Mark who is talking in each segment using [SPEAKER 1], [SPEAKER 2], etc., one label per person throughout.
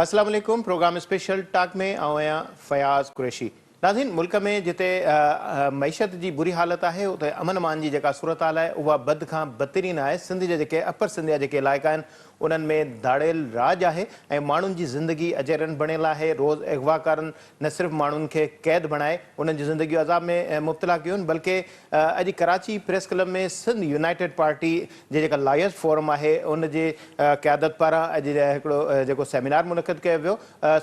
[SPEAKER 1] अस्सलाम वालेकुम। Programme special talk में आया फयाज कुरैशी। नाज़रीन, मुल्क में जिते मईशत जी बुरी हालत है उते अमन अमान जी जेका सूरत हाल है वह बद खां बदतरीन है। सिंध जे जेके अपर सिंध जा जेके इलाइक़ा आहिनि उन्हनि में दाड़ियल राज है ऐं माण्हुनि जी ज़िंदगी अजरन बणियल है। रोज़ अगवाकारनि न सिर्फ़ माण्हुनि खे क़ैद बणाए उन्हनि जी ज़िंदगी अज़ाब में मुब्तला कयूं आहिनि, बल्कि अॼु कराची प्रेस क्लब में सिंध यूनाइटेड पार्टी जे जेका लायर्स फोरम है उन जी क़यादत पारां अॼु हिकिड़ो जेको सेमिनार मुनक़िद कयो वियो।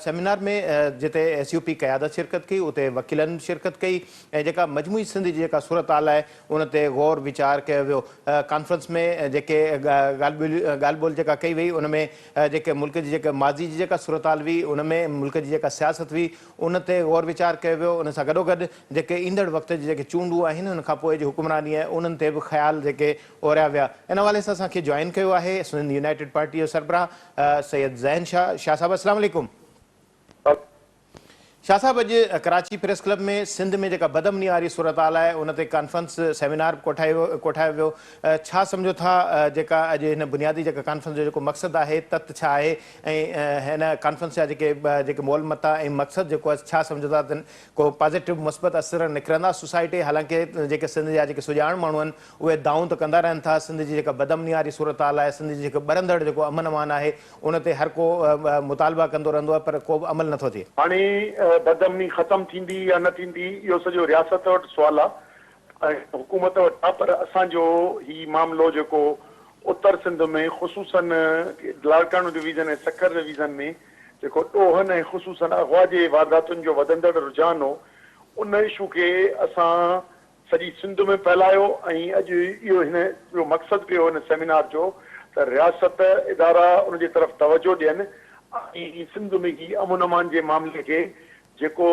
[SPEAKER 1] सेमिनार में जिते SUP क़यादत शिरकत कई उते वकीलनि शिरकत कई ऐं जेका मजमूई सिंध जी जेका सूरत हाल है उन ते गौर वीचार कयो वियो। कॉन्फ्रेंस में जेके ॻाल्हि ॿोल जेका कई वई उनमें जेके मुल्क जी जेका माज़ी जी जेका सूरत हाल हुई उनमें मुल्क जी जेका सियासत हुई उन ते गौर वीचार कयो वियो। उन सां गॾोगॾु जेके ईंदड़ वक़्त जी जेके चूंडूं आहिनि उन खां पोइ जी हुकुमरानी आहे उन्हनि ते बि ख़्याल जेके ओरिया विया। इन हवाले सां असांखे जॉइन कयो आहे सिंध यूनाइटेड पार्टी जो सरबराह सैयद ज़ैन शाह। शाह साहब अस्सलाम वालेकुम। शाह साहब, अॼु कराची प्रेस क्लब में सिंध में जेका बदअमनी वारी सूरत हाल है उन ते कॉन्फ्रेंस सेमिनार कोठायो वियो। छा सम्झो था जेका अॼु हिन बुनियादी जेका कॉन्फ्रेंस जो जेको मक़सदु आहे तत छा आहे ऐं हिन कॉन्फ्रेंस जा जेके मोल मता ऐं मक़सदु जेको आहे छा सम्झो था को पॉज़िटिव मुस्बत असर निकिरंदा सोसाइटी? हालांकि जेके सिंध जा जेके सुञाण माण्हू आहिनि उहे दाऊं त कंदा रहनि था। सिंध जी जेका बदअमनी वारी सूरत हाल आहे, सिंध जी जेको ॿरंदड़ जेको अमन अमान आहे उन ते हर को मुतालबा कंदो रहंदो आहे पर को बि अमल नथो थिए।
[SPEAKER 2] हाणे बदअमनी ख़तम थींदी या न थींदी इहो सॼो रियासत वटि सुवाल आहे ऐं हुकूमत वटि आहे। पर असांजो ही मामिलो जेको उत्तर सिंध में ख़ुशूसन लाड़कानो डिवीज़न ऐं सखर डिवीज़न में जेको ॾोहनि ऐं ख़ुशूसन अगवा जे वारदातुनि जो वधंदड़ रुझान हो उन इशू खे असां सॼी सिंध में फैलायो ऐं अॼु इहो हिन जो मक़सदु कयो हिन सेमिनार जो त रियासत इदारा उनजे तरफ़ तवजो ॾियनि ऐं सिंध में ही अमन अमान जे मामले खे जेको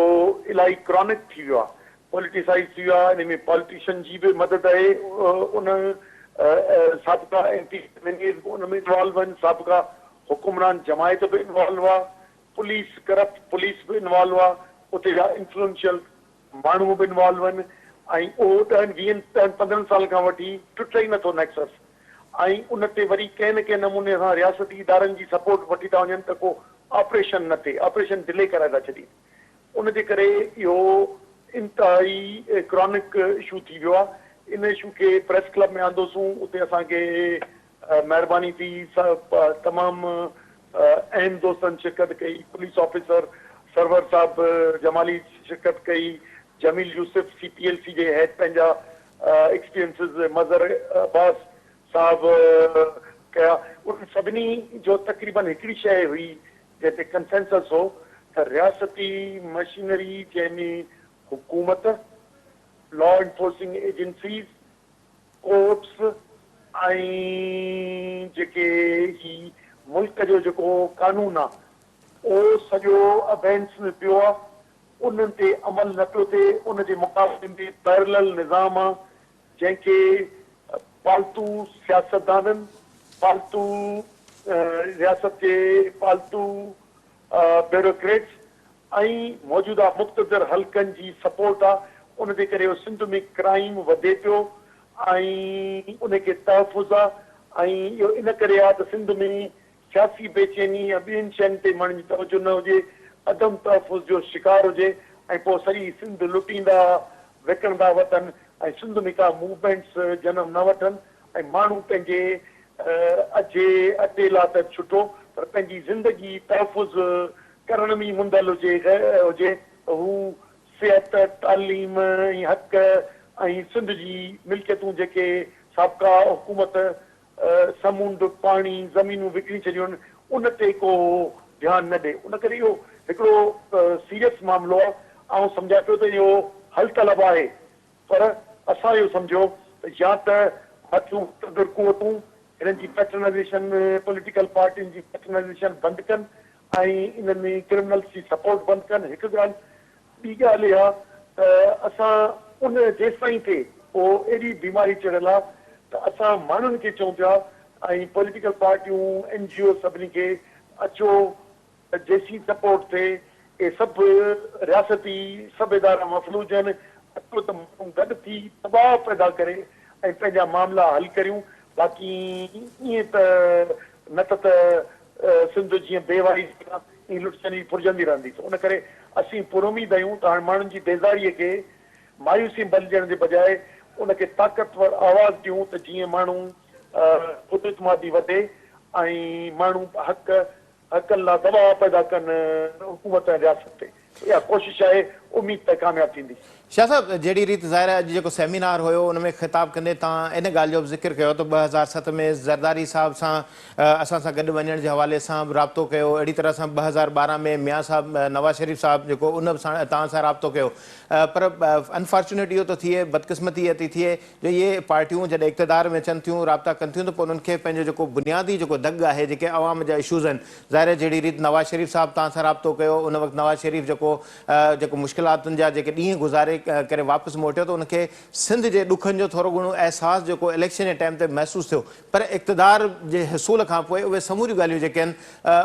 [SPEAKER 2] इलाही क्रॉनिक थी वियो आहे, पॉलिटिसाइज़ थी वियो आहे, इन में पॉलिटिशियन जी बि मदद आहे, उन साबिक़ा MP उन में इन्वॉल्व आहिनि, साबिक़ा हुकुमरान जमायत बि इन्वॉल्व आहे, पुलिस करप्ट पुलिस बि इन्वॉल्व आहे, उते जा इंफ्लुएंशियल माण्हू बि इन्वॉल्व आहिनि ऐं उहो 10-20-15 साल खां वठी टुटे ई नथो नेक्सस। ऐं उन ते वरी कंहिं न कंहिं नमूने सां रियासती इदारनि जी सपोर्ट वठी था वञनि त को ऑपरेशन न थिए, ऑपरेशन डिले कराए था छॾनि। उनजे करे इहो इंतिहाई क्रॉनिक इशू थी वियो आहे। इन इशू खे प्रेस क्लब में आंदोसूं, उते असांखे महिरबानी थी तमामु अहम दोस्तनि शिरकत कई, पुलिस ऑफिसर सरवर साहब जमाली शिरकत कई, जमील यूसुफ CPLC जे हेड पंहिंजा एक्सपीरियंसिस मज़र अब्बास साहब कया। उन सभिनी जो तक़रीबन हिकिड़ी शइ हुई जंहिं ते कंसेंसस हो त रियासती मशीनरी जंहिंमें हुकूमत, लॉ एनफोर्सिंग एजेंसीज़, कोर्ट्स ऐं जेके ही मुल्क जो जेको कानून आहे उहो सॼो अबेंस में पियो आहे, उन्हनि ते अमल न पियो थिए। उनजे मुक़ाबले में पैरेलल निज़ाम आहे जंहिंखे पालतू सियासतदाननि, पालतू रियासत जे पालतू ब्यूरोक्रेट्स ऐं मौजूदा मुक़्तदर हल्कनि जी सपोर्ट आहे। उनजे करे सिंध में क्राइम वधे पियो ऐं उनखे तहफ़ुज़ आहे ऐं इहो इन करे आहे त सिंध में सियासी बेचैनी या ॿियनि शयुनि ते माण्हुनि जी तवजो न हुजे, अदम तहफ़ुज़ जो शिकार हुजे ऐं पोइ सॼी सिंध लुटींदा विकिणंदा वठनि ऐं सिंध में का मूवमेंट्स जनम न वठनि ऐं माण्हू पंहिंजे अटे लाइ त छुटो पर पंहिंजी ज़िंदगी तहफ़ुज़ करण में मुंदल हुजे हू सिहत, तालीम ऐं हक़ ऐं सिंध जी मिल्कियतूं जेके साबिक़ा हुकूमत समुंड, पाणी, ज़मीनूं विकिणी छॾियूं आहिनि उन ते को ध्यानु न ॾे। उन करे इहो हिकिड़ो सीरियस मामिलो आहे। ऐं सम्झा पियो त इहो हल तलब आहे पर असां इहो सम्झो त या त मुक़्तदर क़ुवतूं हिननि जी पैटर्नाइज़ेशन, पॉलिटिकल पार्टियुनि जी पैटर्नाइज़ेशन बंदि कनि ऐं इन्हनि में क्रिमिनल्स जी सपोर्ट बंदि कनि। हिकु ॻाल्हि, ॿी ॻाल्हि इहा त असां उन जेसि ताईं थिए पोइ एॾी बीमारी चढ़ियल आहे त असां माण्हुनि खे चऊं पिया ऐं पॉलिटिकल पार्टियूं NGO सभिनी खे अचो जेसी सपोर्ट थिए। ये सभु रियासती सभु इदारा मफ़लूज आहिनि, अचो त माण्हू गॾु थी दबाव पैदा करे ऐं पंहिंजा मामला हल करियूं। बाक़ी ईअं त न त सिंध जीअं बेवारी ई लुटचंदी फुरजंदी रहंदी। उन करे असीं पुरुमीद आहियूं त हाणे माण्हुनि जी बेज़ारीअ खे मायूसी बदिलण जे बजाए उनखे ताक़तवर आवाज़ ॾियूं त जीअं माण्हू ख़ुदि वधे ऐं माण्हू हक़नि लाइ दबाव पैदा कनि हुकूमत ऐं रियासत ते। इहा कोशिशि आहे, उमेद त कामयाबु थींदी।
[SPEAKER 1] शाह साहब, जहिड़ी रीति ज़ाहिर आहे अॼु जेको सेमिनार हुयो उन में ख़िताब कंदे तव्हां इन ॻाल्हि जो बि ज़िक्र कयो त 2007 में ज़रदारी साहिब सां असां सां गॾु वञण जे हवाले सां बि राब्तो कयो। अहिड़ी तरह सां 2012 में मियां साहब नवाज़ शरीफ़ साहिब जेको उन सां तव्हां सां राब्तो कयो। पर अनफॉर्चुनेट इहो थो थिए, बदकिस्मती इहा थी थिए जो इहे पार्टियूं जॾहिं इक़्तिदार में अचनि थियूं, राब्ता कनि थियूं, त पोइ उन्हनि खे पंहिंजो जेको बुनियादी जेको दग आहे, जेके अवाम जा इशूज़ आहिनि, ज़ाहिर जहिड़ी रीति नवाज़ शरीफ़ साहिब तव्हां सां राब्तो कयो, उन वक़्तु नवाज़ शरीफ़ जेको मुश्किलातुनि जा जेके ॾींहं गुज़ारे करे वापसि मोटियो त उनखे सिंध जे ॾुखनि जो थोरो घणो अहसासु जेको इलेक्शन जे टाइम ते महसूसु थियो। पर इक़्तिदार जे हसूल खां पोइ उहे समूरियूं ॻाल्हियूं जेके आहिनि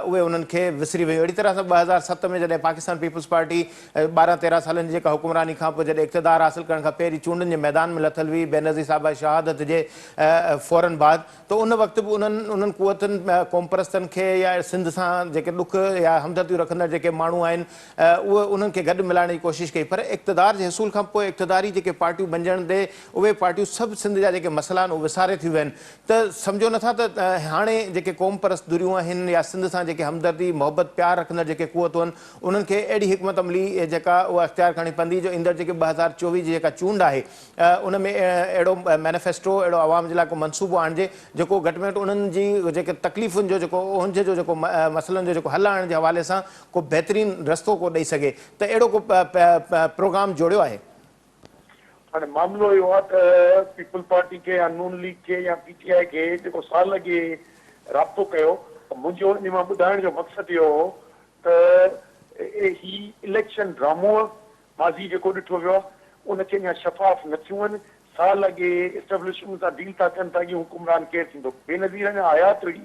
[SPEAKER 1] उहे उन्हनि खे विसरी वियूं। अहिड़ी तरह सां 2007 में जॾहिं पाकिस्तान पीपल्स पार्टी 12-13 सालनि जी जेका हुकुमरानी खां पोइ जॾहिं इक़्तिदार हासिल करण खां पहिरीं चूंडनि जे मैदान में लथल हुई बेनज़ीर साहिब जी शहादत जे फ़ौरन बाद, त उन वक़्तु बि उन्हनि कुवतनि क़ौम परस्तनि खे या सिंध सां जेके ॾुख या हमदर्दियूं रखंदड़ जेके माण्हू आहिनि उहे उन्हनि खे गॾु मिलाइण जी कोशिशि कई। पर इक़्तिदार जे हसूल खां पोइ इक़्तिदारी जेके पार्टियूं बणिजण ते उहे पार्टियूं सभु सिंध जा जेके मसइला आहिनि उहे विसारे थियूं आहिनि। त सम्झो नथा त हाणे जेके क़ौम परस्त दुरियूं आहिनि या सिंध सां जेके हमदर्दी मोहबत प्यार रखंदड़ जेके क़ुवतूं आहिनि उन्हनि खे अहिड़ी हिकमत अमली जेका उहा इख़्तियार करणी पवंदी जो ईंदड़ जेके 2024 जी जेका चूंड आहे उन में अहिड़ो मैनिफेस्टो अहिड़ो आवाम जे लाइ को मनसूबो आणिजे जेको घटि में घटि उन्हनि जी जेके तकलीफ़ुनि जो जेको उनजे जो जेको मसइलनि जो जेको हल आणण जे हवाले सां को बहितरीनु रस्तो को ॾेई सघे। त अहिड़ो को प्रोग्राम जोड़ियो आहे?
[SPEAKER 2] हाणे मामिलो इहो आहे त पीपल पार्टी खे या नून लीग खे या PTI खे जेको साल अॻे राब्तो कयो, मुंहिंजो इन मां ॿुधाइण जो मक़सदु इहो हो त ही इलेक्शन ड्रामो माज़ी जेको ॾिठो वियो आहे उनखे अञा शफ़ाफ़ न थियूं आहिनि। साल अॻे एस्टेब्लिशमेंट सां डील था कनि था कि हुकुमरान केरु थींदो। बेनज़ीर अञा हयात हुई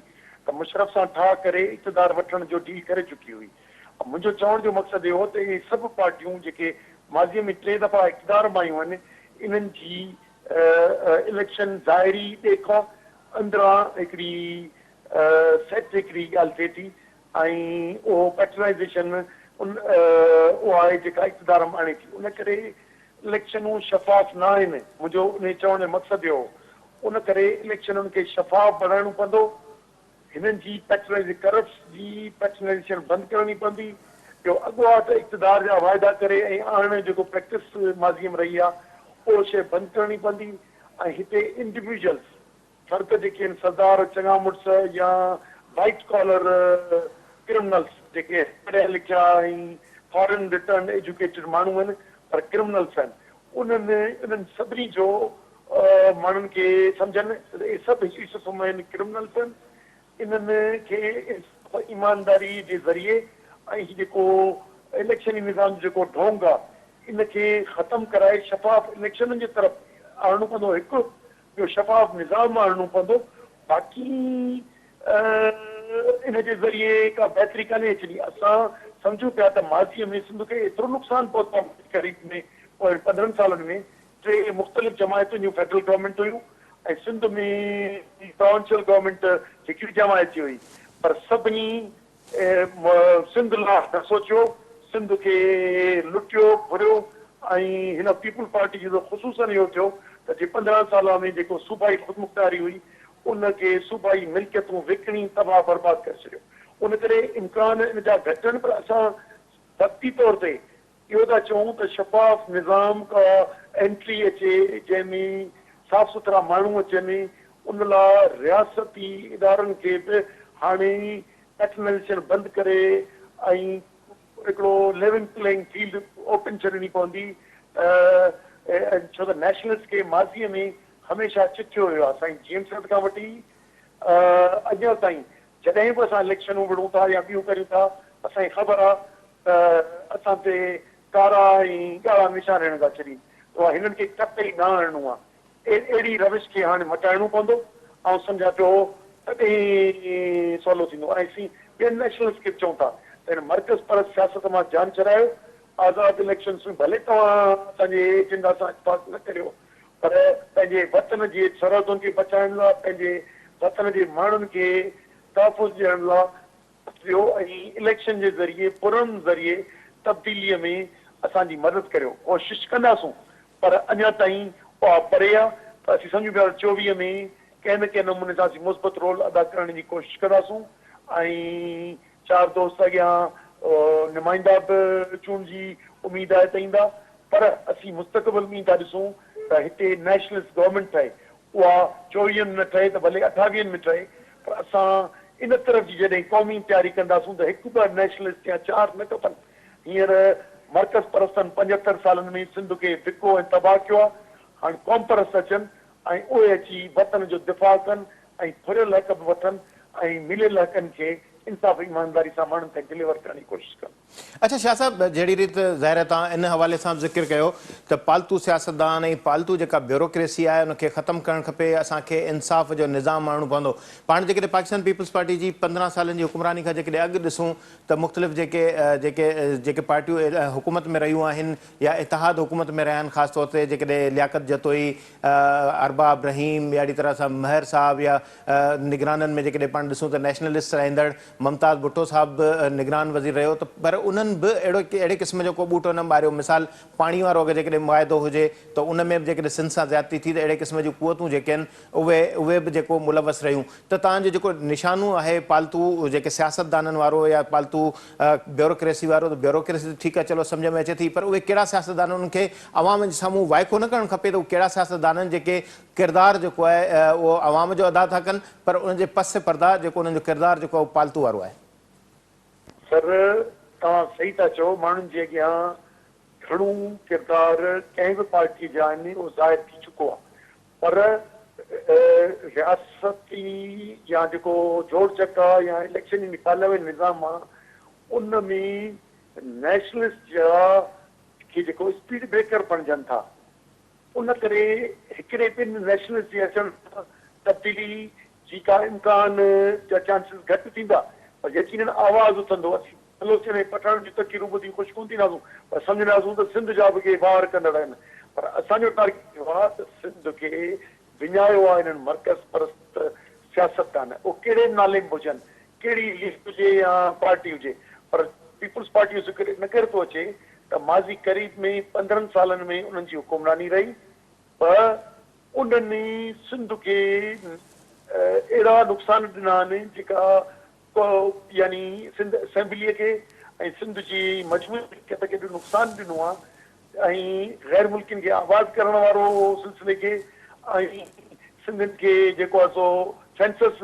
[SPEAKER 2] त मुशरफ सां ठाह करे इक़्तिदार वठण जो डील करे चुकी हुई। मुंहिंजो चवण जो मक़सदु इहो हो त इहे सभु पार्टियूं जेके माज़ीअ में 3 दफ़ा इक़्तिदार में आयूं आहिनि, इन्हनि जी इलेक्शन ज़ाहिरी ॾेख अंदरां हिकिड़ी सेट हिकिड़ी ॻाल्हि थिए थी ऐं उहो पैटर्नाइज़ेशन उहा आहे जेका इक़्तिदार में आणे थी। उन करे इलेक्शनूं शफ़ाफ़ न आहिनि। मुंहिंजो उन चवण जो मक़सदु इहो। उन करे इलेक्शनुनि खे शफ़ाफ़ बणाइणो पवंदो। हिननि जी पैटर्नाइज़ेशन बंदि करणी पवंदी। ॿियो अॻुवां त इक़्तिदार जा वाइदा करे ऐं आणण जेको प्रैक्टिस माज़ीअ में रही आहे उहो शइ बंदि करणी पवंदी। ऐं हिते इंडिविजुअल्स फ़र्क़ जेके आहिनि सरदार चङा मुड़ुस या वाइट कॉलर क्रिमिनल्स जेके पढ़िया लिखिया ऐं फॉरेन रिटर्न एजुकेटेड माण्हू आहिनि पर क्रिमिनल्स आहिनि, उन्हनि सभिनी जो माण्हुनि खे सम्झनि इहे सभु हिकु क़िस्म आहिनि क्रिमिनल्स आहिनि। इन्हनि खे ईमानदारी जे ज़रिए ऐं जेको इलेक्शनी निज़ाम जेको ढोंग आहे इनखे ख़तमु कराए शफ़ाफ़ इलेक्शननि जे तरफ़ आणणो पवंदो। हिकु ॿियो शफ़ाफ़ निज़ाम आणणो पवंदो। बाक़ी इन जे ज़रिए का बहितरी कान्हे अचणी। असां सम्झूं पिया त माज़ीअ में सिंध खे एतिरो नुक़सानु पहुतो आहे क़रीब में 15 सालनि में 3 मुख़्तलिफ़ जमायतुनि जूं फेडरल गवर्नमेंट हुयूं ऐं सिंध में प्रोविंशियल गवर्नमेंट हिकिड़ी जमायत जी हुई। पर सभिनी सिंध लाइ न सोचियो, सिंध खे लुटियो घुरियो ऐं हिन पीपल पार्टी जो ख़ुसूसन इहो थियो त जे 15 साल में जेको सूबाई ख़ुदमुख़्तारी हुई उनखे सूबाई मिल्कियतूं विकिणी तबाह बर्बाद करे छॾियो। उन करे इम्कान इन जा घटि आहिनि पर असां वक़्ती तौर ते इहो था चऊं त शफ़ाफ़ निज़ाम का एंट्री अचे जंहिंमें साफ़ सुथरा माण्हू अचनि। उन लाइ रियासती इदारनि खे बि हाणे पैटर्नाइज़ेशन बंदि करे ऐं हिकिड़ो लेवल प्लेइंग फील्ड ओपन छॾणी पवंदी। छो त नेशनलिस्ट खे माज़ीअ में हमेशह चिथियो वियो आहे। साईं जेम्स खां वठी अञा ताईं जॾहिं बि असां इलेक्शनूं विढ़ूं था या ॿियूं करियूं था असांखे ख़बर आहे त असां ते कारा ऐं ॻाढ़ा निशान हणंदा छॾी। त हिननि खे टक ई न हणणो आहे। अहिड़ी रविश खे हाणे मटाइणो पवंदो ऐं सम्झा पियो तॾहिं सवलो थींदो। ऐं असीं ॿियनि नेशनलिस्ट खे चऊं था त हिन मर्कज़ परस्त सियासत मां जान चरायो। आज़ाद इलेक्शन्स में भले तव्हां पंहिंजे एजेंडा सां इतफ़ाक़ न करियो पर पंहिंजे वतन जे सरहदुनि खे बचाइण लाइ पंहिंजे वतन जे माण्हुनि खे तहफ़ुज़ ॾियण लाइ वियो ऐं इलेक्शन जे ज़रिए पुरन ज़रिए तब्दीलीअ में असांजी मदद करियो, कोशिशि कंदासूं, पर अञा ताईं उहा परे आहे। त असीं सम्झूं पिया 24 में कंहिं न कंहिं नमूने सां असीं मुस्बत रोल अदा करण जी कोशिशि कंदासूं ऐं 4 दोस्त अॻियां नुमाइंदा बि चूंडजी उमेद आहे त ईंदा, पर असीं मुस्तक़बिल में था ॾिसूं त हिते नेशनलिस्ट गवर्नमेंट ठहे, उहा 24 में न ठहे त भले 28 में ठहे, पर असां इन तरफ़ जी जॾहिं क़ौमी तयारी कंदासूं त हिकु ॿ नेशनलिस्ट या 4 न खपनि। हींअर मर्कज़ परस्तनि 75 सालनि में सिंध खे धिको ऐं तबाह कयो आहे, हाणे क़ौम परस्त अचनि ऐं उहे अची वतन जो दिफ़ा कनि ऐं फुरियल हक़ बि वठनि ऐं मिलियल हक़नि खे इंसाफ़ ईमानदारी सां माण्हुनि ताईं डिलीवर करण जी कोशिशि कनि।
[SPEAKER 1] अच्छा शाह साहब, जहिड़ी रीति ज़ाहिर तव्हां इन हवाले सां ज़िक्र कयो त पालतू सियासतदान ऐं पालतू जेका ब्यूरोक्रेसी आहे उनखे ख़तमु करणु खपे, असांखे इंसाफ़ जो निज़ाम आणणो पवंदो। पाण जेकॾहिं पाकिस्तान पीपल्स पार्टी जी 15 सालनि जी हुकुमरानी खां जेकॾहिं अॻु ॾिसूं त मुख़्तलिफ़ जेके पार्टियूं हुकूमत में रहियूं आहिनि या इतिहाद हुकूमत में रहिया आहिनि, ख़ासि तौर ते जेकॾहिं लियाकत जतोई, अरबाब रहीम, अहिड़ी तरह सां महर साहब, या निगराननि में जेकॾहिं पाण ॾिसूं त नेशनलिस्ट रहंदड़ मुमताज़ भुट्टो साहब बि निगरान वज़ीर रहियो, त पर उन्हनि बि अहिड़े क़िस्म जो को बूटो न ॿारियो। मिसाल पाणी वारो अगरि जेकॾहिं मुआदो हुजे त उन में बि जेकॾहिं सिंध सां ज़्यादती थी त अहिड़े क़िस्म जूं क़ुवतूं जेके आहिनि उहे बि जेको मुलवस रहियूं। त तव्हांजो जेको निशानो आहे पालतू जेके सियासतदाननि वारो या पालतू ब्यूरोक्रेसी वारो, त ब्यूरोक्रेसी ठीकु आहे, चलो सम्झ में अचे थी, पर उहे कहिड़ा सियासतदान उन्हनि खे अवाम जे साम्हूं वाइको न करणु खपे त उहे कहिड़ा सियासतदान जेके किरदारु जेको आहे उहो अवाम जो अदा था कनि, पर उनजे पस पर्दा जेको उन्हनि जो किरदारु जेको आहे उहो पालतू वारो आहे।
[SPEAKER 2] सर, तव्हां सही था चओ, माण्हुनि जे अॻियां घणो किरदार कंहिं बि पार्टी जा आहिनि उहो ज़ाहिर थी चुको आहे, पर रियासती या जेको जोड़ चक आहे या इलेक्शन निकाले निज़ाम आहे उन में नेशनलिस्ट जा खे जेको स्पीड ब्रेकर बणजनि था, उन करे हिकिड़े ॿिनि नेशनलिस्ट जे अचण सां तब्दीली जी का इम्कान जा चांसिस घटि थींदा, पर यकीनन आवाज़ उथंदो। असीं बलोचन ऐं पठाण जी तकीरूं ॿुधी ख़ुशि कोन थींदासूं, पर सम्झंदासूं त सिंध जा बि के वार कंदड़ आहिनि, पर असांजो टारगेट इहो आहे त सिंध खे विञायो आहे इन्हनि मर्कज़ परस्त सियासतदान, उहे कहिड़े नाले में हुजनि, कहिड़ी लिस्ट हुजे या पार्टी हुजे, पर पीपुल्स पार्टी जो ज़िक्र न करे थो अचे त माज़ी क़रीब में 15 सालनि में उन्हनि जी हुकुमरानी रही, पर उन्हनि सिंध खे अहिड़ा नुक़सान ॾिना आहिनि जेका यानी सिंध असेंबलीअ खे ऐं सिंध जी मजबूरी खे त केॾो नुक़सानु ॾिनो आहे ऐं गैर मुल्कियुनि खे आबाद करण वारो सिलसिले खे ऐं सिंधियुनि खे जेको आहे सो सेंसस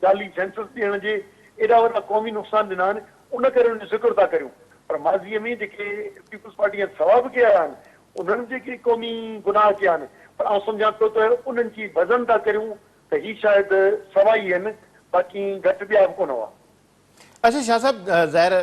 [SPEAKER 2] जाली सेंसस ॾियण जे एॾा वॾा क़ौमी नुक़सान ॾिना आहिनि, उन करे उनजो ज़िक्र था करियूं। पर माज़ीअ में जेके पीपुल्स पार्टी सवाब कया आहिनि उन्हनि जेके क़ौमी गुनाह कया आहिनि, पर आउं सम्झां थो त उन्हनि जी भज़न था करियूं त ही शायदि सवाई आहिनि, बाक़ी घटि ॿिया बि कोन हुआ।
[SPEAKER 1] अच्छा शाह साहब, ज़ाहिर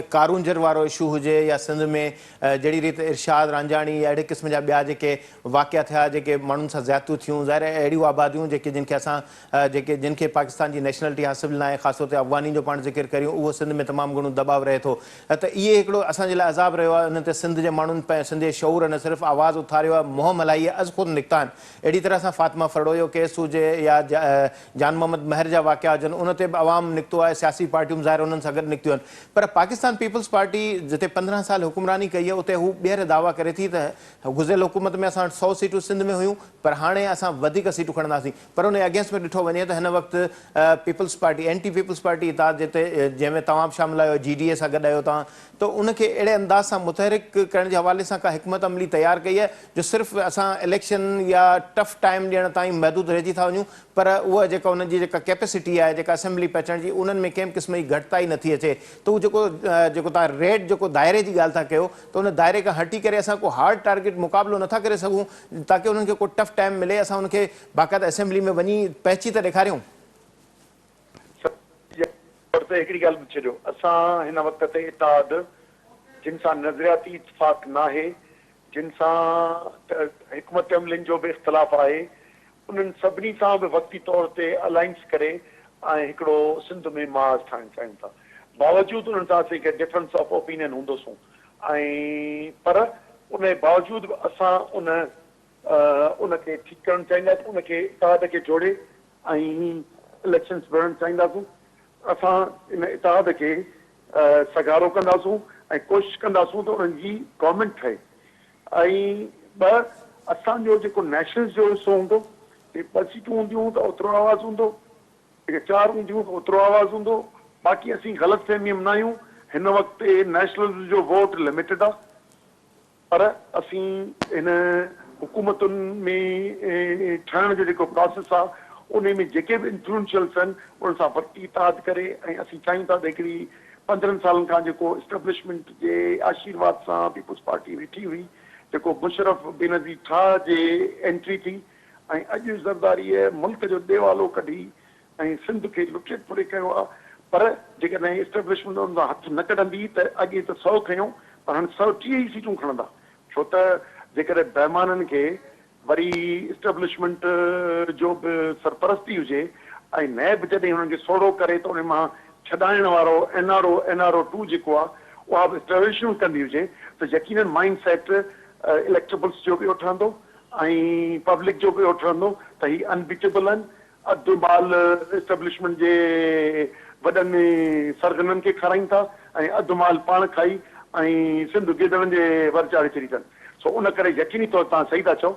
[SPEAKER 1] कारूंजर वारो इशू हुजे या सिंध में जहिड़ी रीति इरशाद रांझाणी या अहिड़े क़िस्म जा ॿिया जेके वाक़िया थिया, जेके माण्हुनि सां ज़्यादतियूं थियूं, ज़ाहिर अहिड़ियूं आबादियूं जिनखे असां जिनखे पाकिस्तान जी नेशनलिटी हासिल न आहे, ख़ासि तौर ते अफ़गानी जो पाण ज़िक्र करियूं, उहो सिंध में तमामु घणो दबाव रहे थो। त इहे हिकिड़ो असांजे लाइ अज़ाब रहियो आहे। उन ते सिंध जे माण्हुनि सिंध जे शऊर न सिर्फ़ु आवाज़ उथारियो आहे, मोहम हलाई आहे, अॼु ख़ुदि निकिता आहिनि। अहिड़ी तरह सां फातिमा फड़ो जो केस हुजे या जान मोहम्मद महर जा वाक़िया हुजनि, उन ते बि अवाम निकितो आहे, सियासी पार्टियूं ज़ाहिर उन्हनि सां गॾु निकितियूं आहिनि। पर पाकिस्तान पीपल्स पार्टी जिते 15 साल हुकुमरानी कई आहे उते हू ॿीहर दावा करे थी त गुज़िरियल हुकूमत में असां 100 सीटूं सिंध में हुयूं, पर हाणे असां वधीक सीटूं खणंदासीं। पर उन अगेंस्ट में ॾिठो वञे त हिन वक़्तु पीपल्स पार्टी एंटी पीपल्स पार्टी इताद जिते जंहिंमें तव्हां बि शामिल आहियो, GDA सां गॾु आहियो तव्हां, त उनखे अहिड़े अंदाज़ सां मुतहरिक करण जे हवाले सां का हिकमत अमली तयारु कई आहे जो सिर्फ़ु असां इलेक्शन या टफ टाइम ॾियण ताईं महदूद रहिजी था वञूं, पर उहा जेका उन्हनि जी जेका कैपेसिटी आहे जेका असेंबली पे अचण जी, उन्हनि में कंहिं क़िस्म जी घटिताई नथी अचे। त उहो जेको तव्हां रेड जेको दायरे जी ॻाल्हि था कयो, त उन दायरे खां हटी करे असां को हार्ड टारगेट मुक़ाबिलो नथा करे सघूं ताकी उन्हनि खे को टफ टाइम मिले, असां उनखे बाक़ाइदा असेंबली में वञी पहुची त ॾेखारियूं।
[SPEAKER 2] हिकिड़ी ॻाल्हि ॿुधी छॾियो, असां हिन वक़्त ते इताद जिन सां नज़रियाती इतफ़ाक़ न आहे, जिन सां हिकमत अमलिन जो बि इख़्तिलाफ़ आहे, उन्हनि सभिनी सां बि वक़्ती तौर ते अलाइंस करे ऐं हिकिड़ो सिंध में माज़ ठाहिणु चाहियूं था। बावजूदि उन्हनि सां असीं डिफरेंस ऑफ ओपिनियन हूंदोसूं, ऐं पर उन जे बावजूदि बि असां उनखे ठीकु करणु चाहींदासीं, उनखे इताद खे जोड़े ऐं इलेक्शन्स भरणु चाहींदासीं। असां इन इतिहाद खे सगारो कंदासूं ऐं कोशिशि कंदासूं त उन्हनि जी गवर्नमेंट ठहे। ऐं ॿ, असांजो जेको नेशनल जो हिसो हूंदो, ॿ सीटूं हूंदियूं त ओतिरो आवाज़ हूंदो, 4 हूंदियूं त ओतिरो आवाज़ हूंदो। बाक़ी असीं ग़लतफ़हमीअ में न आहियूं। हिन वक़्तु नेशनल जो वोट लिमिटेड आहे, पर असीं हिन हुकूमतुनि में ठहण जो जेको प्रोसेस आहे उन में जेके बि इंफ्लुएंशियल्स आहिनि उन सां वरती इताद करे ऐं असीं चाहियूं था त हिकिड़ी 15 सालनि खां जेको इस्टेब्लिशमेंट जे आशीर्वाद सां पीपुल्स पार्टी वेठी हुई, जेको मुशरफ बेनज़ीर ठाह जे एंट्री थी ऐं अॼु ज़रदारीअ मुल्क जो देवालो कढी ऐं सिंध खे लुटे फुटे कयो आहे। पर जेकॾहिं इस्टेब्लिशमेंट उन सां हथु न कढंदी त अॻे त 100 खयूं, पर हाणे 130 ई सीटूं खणंदा। छो त जेकॾहिं बेईमाननि खे वरी इस्टेब्लिशमेंट जो बि सरपरस्ती हुजे ऐं नैब जॾहिं हुननि खे सोड़ो करे त उन मां छॾाइण वारो NRO 2 जेको आहे उहा बि इस्टेब्लिशमेंट कंदी हुजे त यकीनन माइंड सेट इलेक्टेबल्स जो बि वठंदो ऐं पब्लिक जो बि वठंदो त ही अनबीटेबल आहिनि। अधु बाल इस्टेब्लिशमेंट जे वॾनि सरगननि खे खाराइनि था ऐं अधु माल पाण खाई ऐं सिंध गिदड़नि जे वर चाढ़े छॾी अथनि। सो उन करे यकीनी तौर तव्हां सही था चओ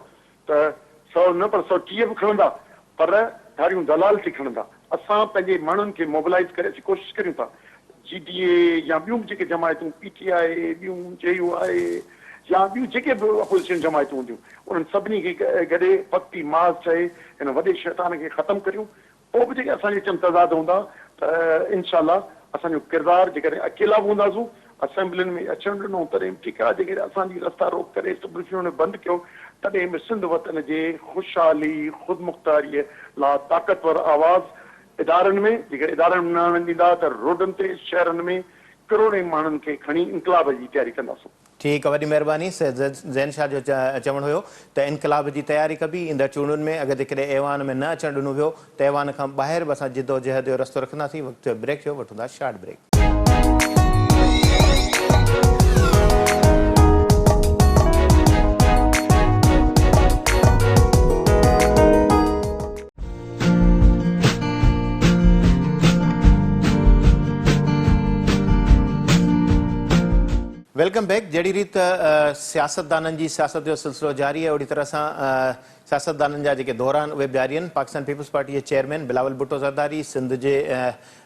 [SPEAKER 2] त 100 न पर 130 बि खणंदा, पर ॾाढियूं दलाल थी खणंदा। असां पंहिंजे माण्हुनि खे मोबिलाइज़ करे असीं कोशिशि करियूं था, GDA या ॿियूं जेके जमायतूं PTI, ॿियूं JUI या ॿियूं जेके बि अपोजिशन जमायतूं हूंदियूं उन्हनि सभिनी खे गॾे पक्की माज़ चए हिन वॾे शैतान खे ख़तमु करियूं। पोइ बि जेके असांजे विच में तज़ाद हूंदा त इनशाला असांजो किरदारु जेकॾहिं अकेला बि हूंदासीं असेंबलियुनि में अचणु ॾिनो तॾहिं बि ठीकु आहे। जेकॾहिं असांजी रस्ता रोक करे इस्टेब्लिशमेंट बंदि कयो तॾहिं बि सिंध वतन जे ख़ुशहाली ख़ुदमुख़्तारीअ लाइ ताक़तवर आवाज़ इदारनि में, जेकॾहिं इदारनि में न ॾींदा त रोडनि ते शहरनि में करोड़े माण्हुनि खे खणी इनकलाब जी तयारी कंदासीं।
[SPEAKER 1] ठीकु आहे, वॾी महिरबानी। ज़ैन शाह जो चवणु हुयो त इनकलाब जी तयारी कबी, ईंदड़ चूंडुनि में अगरि जेकॾहिं ऐवान में न अचणु ॾिनो वियो त ऐवान खां ॿाहिरि बि असां जिदोजहद जो रस्तो रखंदासीं। वक़्तु ब्रेक थियो, वठूं था शॉर्ट ब्रेक। Welcome back. जहिड़ी रीति सियासतदाननि जी सियासत जो सिलसिलो जारी आहे, ओड़ी तरह सां सियासतदाननि जा जेके दौरान उहे बि जारी आहिनि। पाकिस्तान पीपल्स पार्टी जे चेयरमैन बिलावल भुट्टो ज़रदारी सिंध जे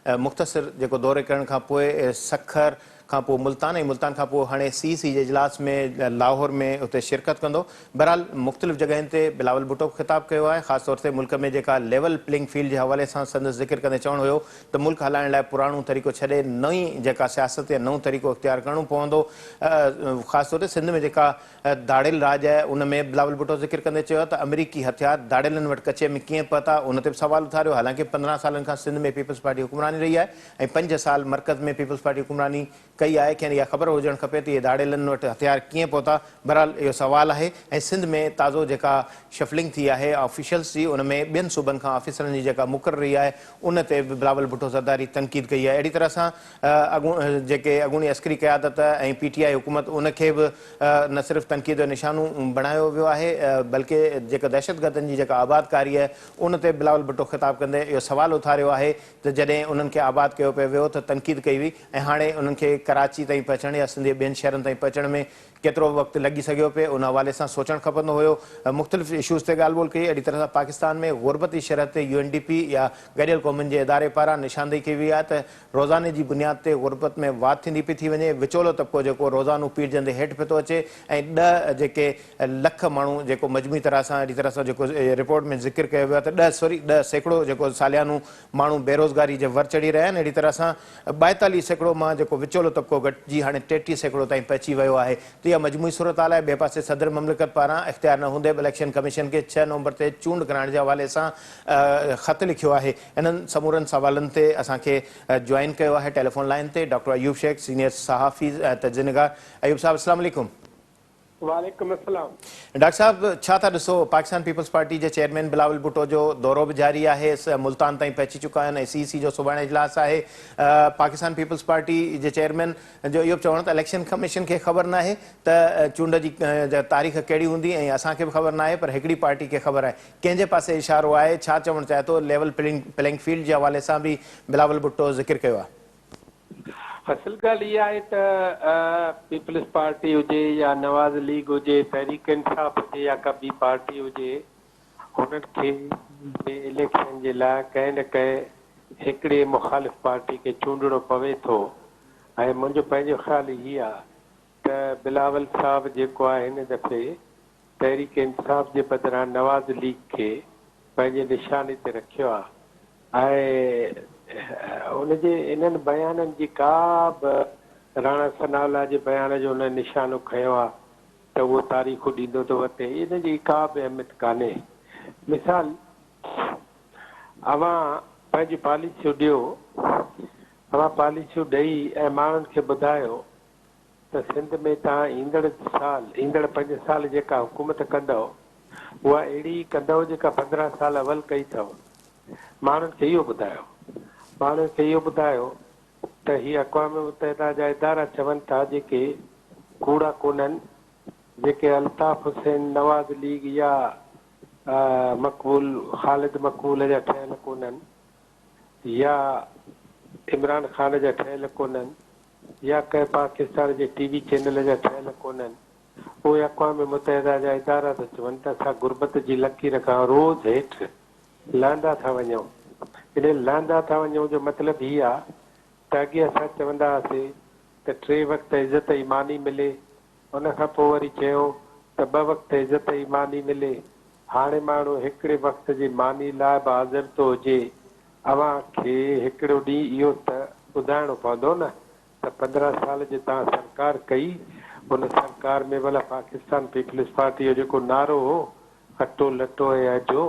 [SPEAKER 1] मुख़्तसिर जेको दौरे करण खां पोइ सखर खां पोइ मुल्तान ऐं मुल्तान खां पोइ हाणे CC जे इजलास में लाहौर में उते शिरकत कंदो। बहरहाल मुख़्तलिफ़ जॻहियुनि ते बिलावल भुट्टो ख़िताब कयो आहे। ख़ासि तौर ते मुल्क में जेका लेवल प्लेइंग फील्ड जे हवाले सां संदसि ज़िक्र कंदे चवणु हुयो त मुल्क हलाइण लाइ पुराणो तरीक़ो छॾे नई जेका सियासत या नओं तरीक़ो इख़्तियार करणो पवंदो। ख़ासि तौर ते सिंध में जेका दाड़ियल राज आहे उन में बिलावल भुट्टो ज़िक्र कंदे चयो त अमरीकी हथियार दाड़ियलनि वटि कचे में कीअं पहुता, उन ते बि सवाल उथारियो। हालांकि 15 सालनि खां सिंध में पीपल्स पार्टी हुकुमरानी रही आहे ऐं 5 साल मरकज़ में पीपल्स पार्टी हुकुमरानी कई आहे। खेनि इहा ख़बर हुजणु खपे त इहे दाड़ियलनि वटि हथियार कीअं पहुता। बहरहाल इहो सवाल आहे। ऐं सिंध में ताज़ो जेका शफलिंग थी आहे ऑफिशियल्स जी, उन में ॿियनि सूबनि खां ऑफिसरनि जी जेका मुक़रर रही आहे उन ते बि बिलावल भुट्टो ज़रदारी तनक़ीद कई आहे। अहिड़ी तरह सां जेके अॻूणी अस्करी क़यादत ऐं PTI हुकूमत उनखे बि न सिर्फ़ु तनक़ीद जो निशानो बणायो वियो आहे, बल्कि जेका दहशतगर्दनि जी जेका आबादकारी आहे उन ते बिलावल भुट्टो ख़िताब कंदे इहो सवाल उथारियो आहे त जॾहिं उन्हनि खे आबाद कयो पियो वियो त तनक़ीद कई हुई ऐं हाणे उन्हनि खे कराची ताईं पहुचण या सिंध जे ॿियनि शहरनि ताईं पहुचण में केतिरो वक़्तु लॻी सघियो पियो, उन हवाले सां सोचणु खपंदो हुयो। मुख़्तलिफ़ इशूज़ ते ॻाल्हि ॿोल कई। अहिड़ी तरह सां पाकिस्तान में ग़ुरबती शरह ते UNDP या गॾियल क़ौमुनि जे इदारे पारां निशानदेही कई वई आहे त रोज़ाने जी बुनियाद ते ग़ुरबत में वाध थींदी पई थी वञे। विचोलो तबिको जेको रोज़ानो पीड़जंदे हेठि पियो थो अचे ऐं 10 जेके लख माण्हू जेको मजमूई तरह सां अहिड़ी तरह सां जेको रिपोर्ट में ज़िक्र कयो वियो आहे त 10 सैकड़ो जेको सालियानो माण्हू बेरोज़गारी जे वर चढ़ी रहिया आहिनि। अहिड़ी तरह सां 42 सैकड़ो मां जेको विचोलो तबिको घटिजी हाणे 33 सैकड़ो ताईं पहुची वियो आहे। त इहा मजमूई सूरत हाल आहे। ॿिए पासे सदर ममलिकत पारां इख़्तियार न हूंदे बि इलेक्शन कमीशन खे 6 नवंबर ते चूंड कराइण जे हवाले सां ख़त लिखियो आहे। इन्हनि समूरनि सवालनि ते असांखे जॉइन कयो आहे टेलीफोन लाइन ते डॉक्टर अयूब शेख, सीनियर सहाफ़ी तजनिगार। अयूब साहब, अस्सलाम वालेकुम।
[SPEAKER 3] वालेकुम अस्सलाम।
[SPEAKER 1] डॉक्टर साहब छा था ॾिसो पाकिस्तान पीपल्स पार्टी जे चेयरमैन बिलावल भुट्टो जो दौरो बि जारी आहे मुल्तान ताईं पहुची चुका आहिनि CEC जो सुभाणे इजलास आहे पाकिस्तान पीपल्स पार्टी जे चेयरमैन जो इहो चवणु त इलेक्शन कमीशन खे ख़बर न आहे त चूंड जी तारीख़ कहिड़ी हूंदी ऐं असांखे बि ख़बर न आहे पर हिकिड़ी पार्टी खे ख़बर आहे कंहिंजे पासे इशारो आहे छा चवणु चाहे थो लेवल प्लेइंग फील्ड जे हवाले सां बि बिलावल भुट्टो ज़िक्र कयो आहे
[SPEAKER 3] असल ॻाल्हि इहा आहे त पीपल्स पार्टी हुजे या नवाज़ लीग हुजे तहरीक इंसाफ़ हुजे या का ॿी पार्टी हुजे हुननि खे इलेक्शन जे लाइ कंहिं न कंहिं हिकिड़े मुख़ालिफ़ पार्टी खे चूंडणो पवे थो ऐं मुंहिंजो पंहिंजो ख़्यालु इहो आहे त बिलावल साहब जेको आहे हिन दफ़े तहरीक इंसाफ़ जे बदिरां नवाज़ लीग खे पंहिंजे निशाने ते रखियो आहे ऐं उनजे इन्हनि बयाननि जी का बि राणा सनावला जे बयान जो हुन निशानो खयों आहे त उहो तारीख़ूं ॾींदो थो वठे इन जी का बि अहमियत कान्हे मिसाल अवां पंहिंजी पॉलिसियूं ॾियो अवां पॉलिसियूं ॾेई ऐं माण्हुनि खे ॿुधायो त सिंध में तव्हां ईंदड़ 5 साल जेका हुकूमत कंदव उहा अहिड़ी कंदव जेका 15 साल अवल कई अथव माण्हुनि खे इहो ॿुधायो माण्हुनि खे इहो ॿुधायो त हीअ अक़वाम मुतहिदा जा इदारा चवनि था जेके कूड़ा कोन्हनि जेके अल्ताफ़ हुसैन नवाज़ लीग या ख़ालिद मक़बूल जा ठहियल कोन्हनि या इमरान ख़ान जा ठहियल कोन्हनि या कंहिं पाकिस्तान जे TV चैनल जा ठहियल कोन्हनि उहे अक़वाम मुतहिदा जा इदारा त चवनि था असां गुरबत जी लकीर खां रोज़ हेठि लहंदा था वञूं इन लहंदा था वञूं जो मतिलबु हीअ आहे त अॻे असां चवंदा हुआसीं त 3 वक़्त इज़त ईमानी मिले उन खां पोइ वरी चयो त 2 वक़्त इज़त ईमानी मिले हाणे माण्हू हिकिड़े वक़्त जी मानी लाइ बि हाज़िर थो हुजे अव्हां खे हिकिड़ो ॾींहुं इहो त ॿुधाइणो पवंदो न त 15 साल जी तव्हां सरकार कई उन सरकार में भला पाकिस्तान पीपल्स पार्टी जो जेको नारो हो अटो लटो ऐं अजो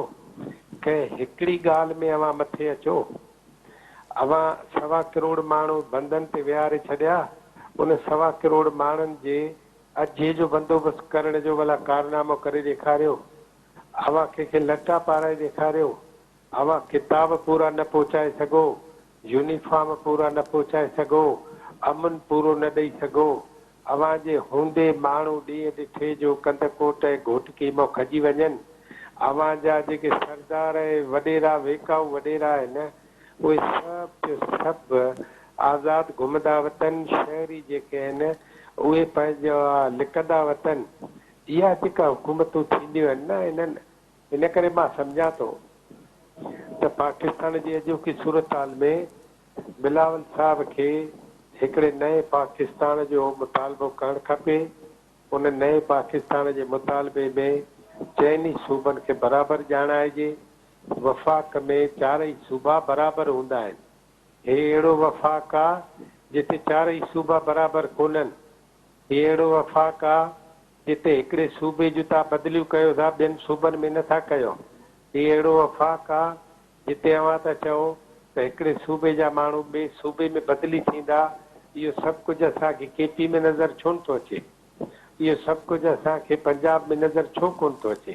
[SPEAKER 3] कंहिं हिकिड़ी ॻाल्हि में अव्हां मथे अचो अव्हां 1.25 करोड़ माण्हू बंधन ते विहारे छॾिया उन 1.25 करोड़ माण्हुनि जे अॼे जो बंदोबस्तु करण जो भला कारनामो करे ॾेखारियो अव्हां कंहिंखे लटा पाराए ॾेखारियो अव्हां किताब पूरा न पहुचाए सघो यूनिफॉर्म पूरा न पहुचाए सघो अमन पूरो न ॾेई सघो अव्हां जे हूंदे माण्हू ॾींहं ॾिठे जो कंद कोट ऐं घोटकी मां खजी वञनि अव्हां जा जेके सरदार ऐं वॾेरा वेकाऊ वॾेरा आहिनि उहे सभु आज़ादु घुमंदा वतन शहरी जेके आहिनि उहे पंहिंजा लिकंदा वतन इहा जेका हुकूमतूं थींदियूं आहिनि न इन्हनि इन करे मां सम्झां थो त पाकिस्तान जी अॼोकी सूरत हाल में बिलावल साहब खे हिकिड़े नए पाकिस्तान जो मुतालबो करणु खपे उन नए पाकिस्तान जे मुतालबे में चइनी सूबनि खे बराबरि ॼाणाइजे वफ़ाक़ में 4 सूबा बराबरि हूंदा आहिनि हे अहिड़ो वफ़ाक़ आहे जिते 4 सूबा बराबरि कोन्हनि हे अहिड़ो वफ़ाक़ आहे जिते हिकिड़े सूबे जूं तव्हां बदिलियूं कयो था ॿियनि सूबनि में नथा कयो हे अहिड़ो वफ़ाक़ आहे जिते अव्हां था चओ त हिकिड़े सूबे जा माण्हू ॿिए सूबे में बदिली थींदा इहो सभु कुझु असांखे KP में नज़र छो नथो अचे इहो सभु कुझु असांखे पंजाब में नज़र छो कोन थो अचे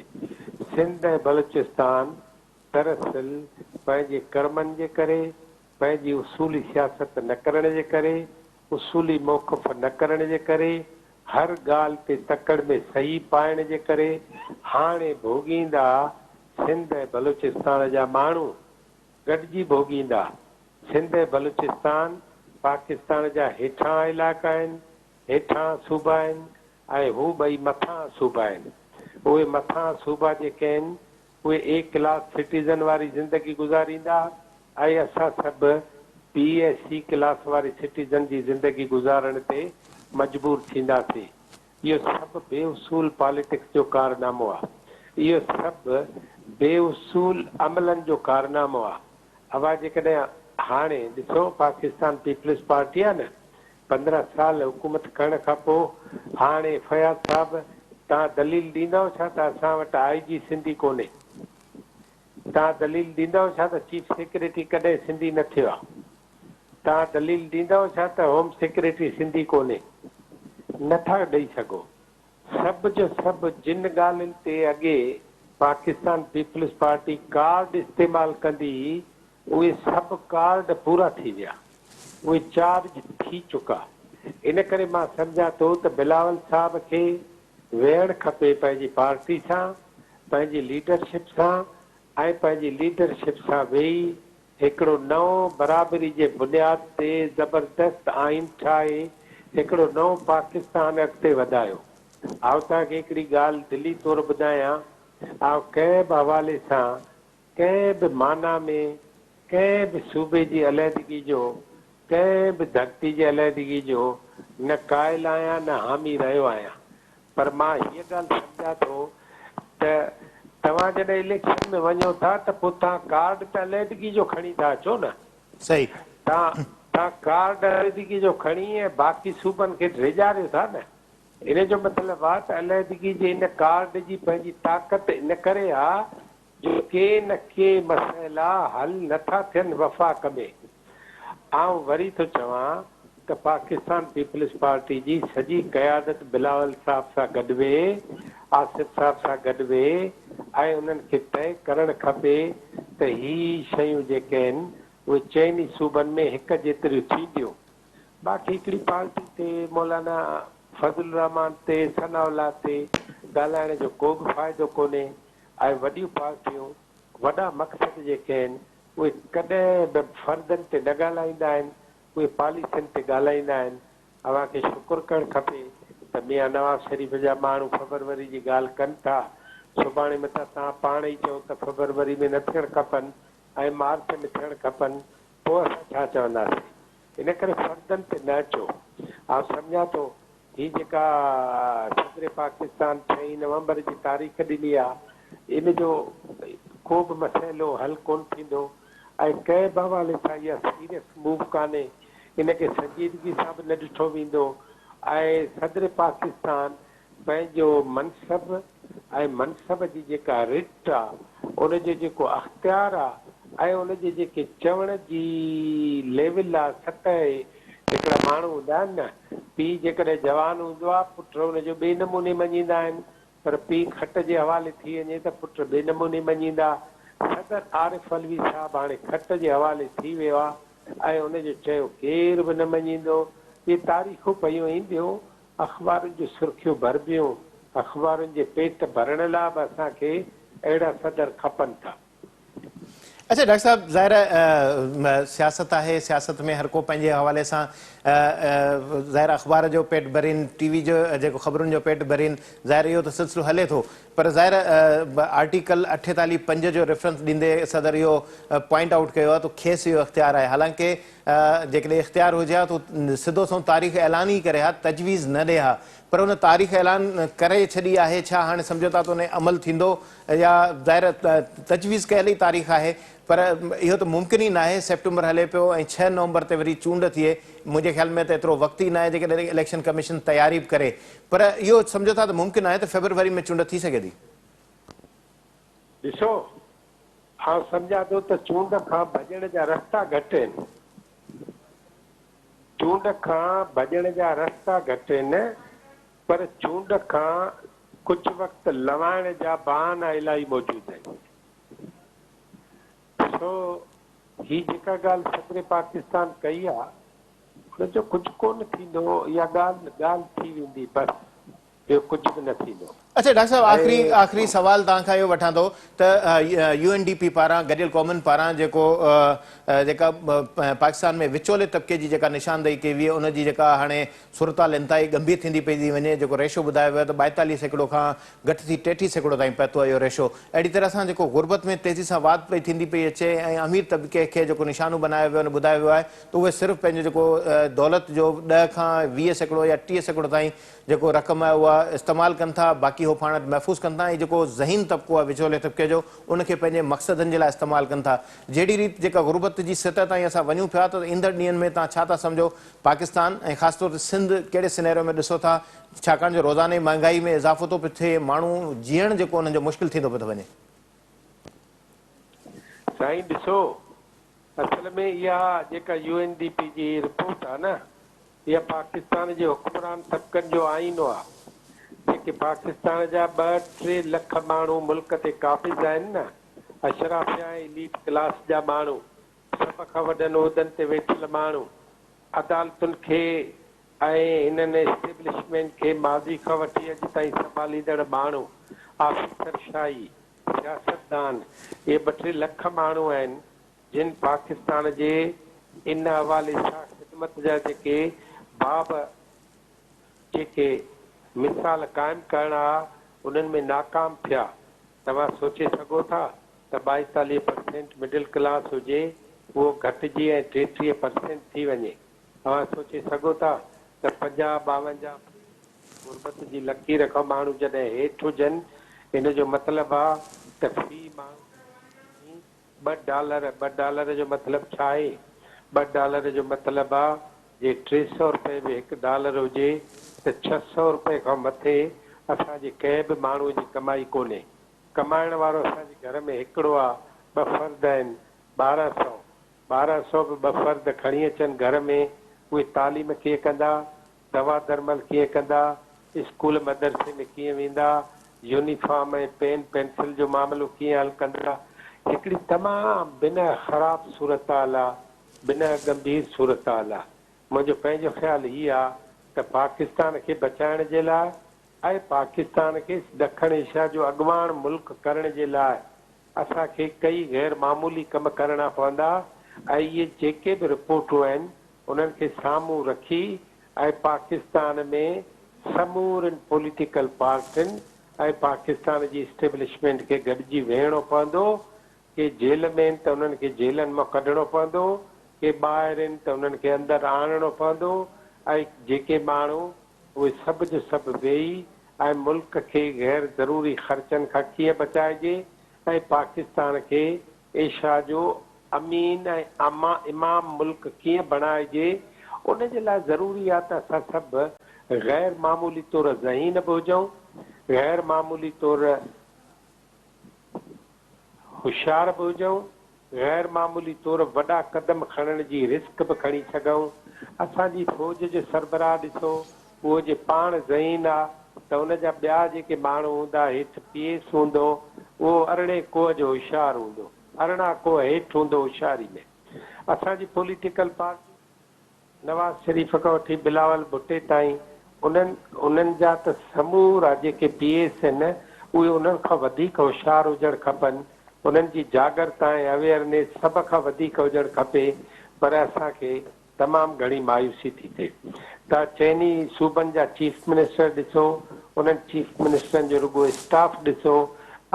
[SPEAKER 3] सिंध ऐं बलूचिस्तान दरअसल पंहिंजे कर्मनि जे करे पंहिंजी उसूली सियासत न करण जे करे उसूली मौक़फ़ न करण जे करे हर ॻाल्हि ते तकड़ में सही पाइण जे करे हाणे भोॻींदा सिंध ऐं बलूचिस्तान जा माण्हू गॾिजी भोॻींदा सिंध ऐं बलूचिस्तान पाकिस्तान जा हेठां इलाइक़ा आहिनि हेठां सूबा आहिनि ऐं हू ॿई मथां सूबा आहिनि उहे मथां सूबा जेके आहिनि उहे A क्लास सिटीज़न वारी ज़िंदगी गुज़ारींदा ऐं असां सभु B ऐं C क्लास वारी सिटीज़न जी ज़िंदगी गुज़ारण ते मजबूर थींदासीं इहो सभु बेउसूल पॉलिटिक्स जो कारनामो आहे इहो सभु बेउसूल अमलनि जो कारनामो आहे अवां जेकॾहिं हाणे ॾिसो पाकिस्तान पीपल्स पार्टी आहे न 15 साल हुकूमत करण खां पोइ हाणे फयाज़ साहब तव्हां दलील ॾींदव छा त असां वटि IG सिंधी कोन्हे तव्हां दलील ॾींदव छा त चीफ सेक्रेटरी कॾहिं सिंधी न थियो आहे तव्हां दलील ॾींदव छा त होम सेक्रेटरी सिंधी कोन्हे नथा ॾेई सघो सब जो सब जिन ॻाल्हियुनि ते अॻे पाकिस्तान पीपल्स पार्टी कार्ड इस्तेमालु कंदी उहे सभु कार्ड पूरा थी विया, उहे चार्ज थी चुका। इन करे मां सम्झां थो त बिलावल साहब खे वेहणु खपे पंहिंजी पार्टी सां, पंहिंजी लीडरशिप सां, ऐं पंहिंजी लीडरशिप सां वेही हिकिड़ो नओं बराबरी जे बुनियाद ते ज़बरदस्त आइन ठाहे हिकिड़ो नओं पाकिस्तान अॻिते वधायो। आउं तव्हांखे हिकिड़ी ॻाल्हि दिली तौरु ॿुधायां, आउं कंहिं बि हवाले सां कंहिं बि माना में कंहिं बि सूबे जी अलहदगी जो, कंहिं बि धरती जे अलहदगी जो न क़ाइल आहियां न हामी रहियो आहियां। पर मां हीअ ॻाल्हि सम्झां थो त तव्हां जॾहिं इलेक्शन में वञो था त पोइ तव्हां कार्ड त अलहदगी जो खणी था अचो न।
[SPEAKER 1] सही।
[SPEAKER 3] तव्हां कार्ड अलहदगी जो खणी ऐं बाक़ी सूबनि खे ड्रेजारियो था न। इन जो मतिलबु आहे त अलहदगी जे इन कार्ड जी पंहिंजी ताक़त इन करे आहे जो के न के मसइला हल नथा थियनि वफ़ाक़ में। आउं वरी थो चवां त पाकिस्तान पीपल्स पार्टी जी सॼी क़यादत बिलावल साहब सां गॾु वेहे, आसिफ साहब सां गॾु वेहे ऐं उन्हनि खे तय करणु खपे त ही शयूं जेके आहिनि उहे चइनी सूबनि में हिकु जेतिरियूं थींदियूं। बाक़ी हिकिड़ी पार्टी ते मौलाना फज़ल रहमान ते सनाउल्ला ते ॻाल्हाइण जो को बि फ़ाइदो कोन्हे। ऐं वॾियूं पार्टियूं वॾा मक़सद जेके आहिनि उहे कॾहिं बि फ़र्दनि ते न ॻाल्हाईंदा आहिनि, उहे पॉलिसियुनि ते ॻाल्हाईंदा आहिनि। अव्हांखे शुकुरु करणु खपे त मियां नवाज़ शरीफ़ जा माण्हू फ़रवरी जी ॻाल्हि कनि था, सुभाणे मथां तव्हां पाण ई चओ त फ़रवरी में न थियणु खपनि ऐं मार्च में थियणु खपनि, पोइ असां छा चवंदासीं? इन करे फ़र्दनि ते न अचो। आउं सम्झां थो ही जेका सदर पाकिस्तान 6 नवंबर जी तारीख़ ॾिनी आहे, इन जो को बि मसइलो हल कोन थींदो ऐं कंहिं बि हवाले सां इहा सीरियस मूव कान्हे। इनखे संजीदगी सां बि न ॾिठो वेंदो ऐं सदर पाकिस्तान पंहिंजो मनसब ऐं मनसब जी जेका रिट आहे, उनजो जेको अख़्तियार आहे ऐं उनजे जेके चवण जी लेवल आहे, सतह हिकिड़ा माण्हू हूंदा आहिनि न, पीउ जेकॾहिं जवान हूंदो आहे पुट हुनजो ॿिए नमूने मञींदा आहिनि, पर पीउ खट जे हवाले थी वञे त पुट ॿिए नमूने मञींदा। सदर आरिफ अलवी साहब हाणे खट जे हवाले थी वियो आहे ऐं उनजो चयो केर बि न मञींदो। इहे तारीख़ूं पयूं ईंदियूं, अख़बारुनि जूं सुर्खियूं भरबियूं, अख़बारुनि जे पेट भरण लाइ बि असांखे अहिड़ा सदर खपनि था।
[SPEAKER 1] अच्छा डॉक्टर साहब, ज़ाहिर सियासत है, सियासत में हर को पंहिंजे हवाले सां ज़ाहिर अख़बार जो पेट भरीन, टीवी जो जेको ख़बरुनि जो पेट भरीन, ज़ाहिर इहो त सिलसिलो हले थो। पर ज़ाहिर आर्टिकल 48(5) जो रेफरेंस ॾींदे सदर इहो पॉइंट आउट कयो आहे त खेसि इहो इख़्तियार आहे। हालांकि जेकॾहिं इख़्तियार हुजे हा त सिधो सो तारीख़ ऐलान ई करे हा, तजवीज़ न ॾे हा। पर उन तारीख़ ऐलान करे छॾी आहे, छा हाणे सम्झो था त उन अमल थींदो या ज़ाहिर तजवीज़ कयल ई तारीख़ आहे? पर इहो त मुमकिन ई न आहे। सेप्टेंबर हले पियो ऐं 6 नवंबर ते वरी चूंड थिए। मुंहिंजे ख़्याल में त एतिरो वक़्तु ई न आहे जेकॾहिं इलेक्शन कमीशन तयारी बि करे। पर इहो सम्झो था त मुमकिन आहे त फेब्रुअरी में चूंड थी सघे थी?
[SPEAKER 3] ॾिसो, आउं सम्झां थो त चूंड खां भॼण जा रस्ता घटि आहिनि, चूंड खां भॼण जा रस्ता घटि आहिनि, पर चूंड खां कुझु वक़्तु लवाइण जा बहाना इलाही मौजूदु आहिनि। ॾिसो, ही जेका ॻाल्हि सदर पाकिस्तान कई आहे हुनजो कुझु कोन थींदो, इहा ॻाल्हि थी वेंदी, बसि ॿियो कुझु बि न थींदो।
[SPEAKER 1] अच्छा डॉक्टर साहब, आख़िरी सवाल तव्हां खां इहो वठां थो त UNDP पारां, गॾियल क़ौमुनि पारां जेका पाकिस्तान में विचोले तबिके जी जेका निशानदेही कई हुई, उनजी जेका हाणे सूरताल इंतिहाई गंभीर थींदी पई थी वञे, जेको रेशो ॿुधायो वियो त 42% खां घटि थी 33% ताईं पहुतो आहे इहो रेशो। अहिड़ी तरह सां जेको गुरबत में तेज़ी सां वाध पई थींदी पई अचे ऐं अमीर तबिके खे जेको निशानो बनायो वियो आहे, ॿुधायो वियो आहे त उहे सिर्फ़ु पंहिंजो जेको दौलत जो 10 खां 20% या 30% ताईं जेको रक़म आहे उहा इस्तेमालु कनि था, बाक़ी हो पाण महफ़ूज़ कनि था, ऐं जेको ज़हीन तबिको आहे विचोले तबिके जो उनखे पंहिंजे मक़सदनि जे लाइ इस्तेमालु कनि था। जहिड़ी रीति जेका गुरबत जी सतह ताईं असां वञूं पिया त ईंदड़ ॾींहंनि में तव्हां छा था सम्झो पाकिस्तान ऐं ख़ासि तौर ते सिंध कहिड़े सिनेरियो में ॾिसो था? छाकाणि जो रोज़ाने महांगाई में इज़ाफ़ो थो पियो थिए, माण्हू जीअण जेको उन्हनि जो मुश्किल थींदो पियो थो वञे।
[SPEAKER 3] साईं ॾिसो, असल में इहा जेका UNDP जी रिपोर्ट आहे न, इहा पाकिस्तान जे हुक्मरान तबिकनि जो आईनो आहे। जेके जेके पाकिस्तान जा 2-3 लख माण्हू मुल्क ते काबिज़ आहिनि न, अशराफिया एलीट क्लास जा माण्हू, सभ खां वॾनि उहिदनि ते वेठल माण्हू, अदालतुनि खे ऐं हिननि एस्टेब्लिशमेंट खे माज़ी खां वठी अॼु ताईं संभालींदड़ माण्हू, ऑफिसरशाही, सियासतदान, इहे 2-3 लख माण्हू आहिनि जिन पाकिस्तान जे इन हवाले सां ख़िदमत जा जेके बाब जेके मिसाल क़ाइमु करणा उन्हनि में नाकाम थिया। तव्हां सोचे सघो था त 42% मिडिल क्लास हुजे उहो घटिजी ऐं 33% थी वञे। तव्हां सोचे सघो था त 50-52 गुरबत जी लकीर खां माण्हू जॾहिं हेठि हुजनि, इन जो मतिलबु आहे त फी माण्हू $2 जो मतिलबु छा आहे? $2 जो मतिलबु आहे जे 300 रुपए में $1 हुजे त 600 रुपए खां मथे असांजे कंहिं बि माण्हूअ जी कमाई कोन्हे। कमाइण वारो असांजे घर में हिकिड़ो आहे, 2 फर्द आहिनि, 1200 बि 2 फर्द खणी अचनि घर में, उहे तालीम कीअं कंदा, दवा दरमल कीअं कंदा, स्कूल मदरसे में कीअं वेंदा, यूनिफॉर्म ऐं पेन पेंसिल जो मामिलो कीअं हल कंदा। हिकिड़ी तमामु बिना ख़राब सूरत हाल आहे, बिना गंभीर सूरत हाल आहे। मुंहिंजो पंहिंजो ख़्यालु हीअ आहे त पाकिस्तान खे बचाइण जे लाइ ऐं पाकिस्तान खे ॾखण एशिया जो अॻवान मुल्क करण जे लाइ असांखे कई गैर मामूली कम करणा पवंदा ऐं इहे जेके बि रिपोर्टूं आहिनि उन्हनि खे साम्हूं रखी ऐं पाकिस्तान में समूरनि पॉलिटिकल पार्टियुनि ऐं पाकिस्तान जी इस्टेब्लिशमेंट खे गॾिजी वेहणो पवंदो। के जेल में आहिनि त उन्हनि खे जेलनि मां कढणो पवंदो, के ॿाहिरि आहिनि त उन्हनि खे अंदरि आणणो पवंदो ऐं जेके माण्हू उहे सभु जो सभु वेही ऐं मुल्क खे गैर ज़रूरी ख़र्चनि खां कीअं बचाइजे ऐं पाकिस्तान खे एशिया जो अमीन ऐं इमाम मुल्क कीअं बणाइजे, उन जे लाइ ज़रूरी आहे त असां सभु गैर मामूली तौर ज़हीन बि हुजूं, गैर मामूली तौर होशियार बि हुजूं, गैर मामूली तौर वॾा क़दम खणण जी रिस्क बि खणी सघूं। असांजी फ़ौज जो सरबराह ॾिसो, उहो जे पाण ज़हीन आहे त उन जा ॿिया जेके माण्हू हूंदा, हेठि PS हूंदो, उहो 18 कोह जो होशियारु हूंदो, 18 कोह हेठि हूंदो होशियारी में। असांजी पॉलिटिकल पार्टी नवाज़ शरीफ़ खां वठी बिलावल भुट्टे ताईं उन्हनि जा त समूरा जेके PS आहिनि उहे उन्हनि खां वधीक होशियारु हुजणु खपनि। उन्हनि जी जागरता ऐं अवेयरनेस सभ खां वधीक हुजणु खपे। पर असांखे तमामु घणी मायूसी थी थिए। त चइनी सूबनि जा चीफ मिनिस्टर ॾिसो, उन्हनि चीफ मिनिस्टरनि जो रुॻो स्टाफ ॾिसो,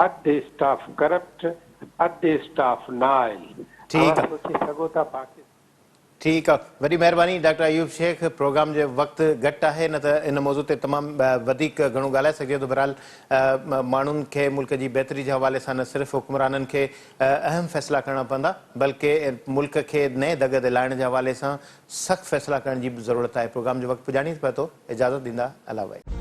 [SPEAKER 3] अधु स्टाफ करप्ट, अधु स्टाफ नाइल।
[SPEAKER 1] ठीकु आहे,
[SPEAKER 3] सोचे सघो था पाकिस्तान।
[SPEAKER 1] ठीकु आहे, वॾी महिरबानी डॉक्टर अयूब शेख। प्रोग्राम जो वक़्तु घटि आहे, न त इन मौज़ू ते तमामु वधीक घणो ॻाल्हाए सघिजे थो। बहरहाल माण्हुनि खे मुल्क जी बहितरी जे हवाले सां न सिर्फ़ु हुक्मराननि खे अहम फ़ैसिला करणा पवंदा, बल्कि मुल्क खे नए दग ते लाहिण जे हवाले सां सख़्तु फ़ैसिला करण जी बि ज़रूरत आहे। प्रोग्राम जो वक़्तु पुॼाणी पए थो, इजाज़त ॾींदा, अला भाई।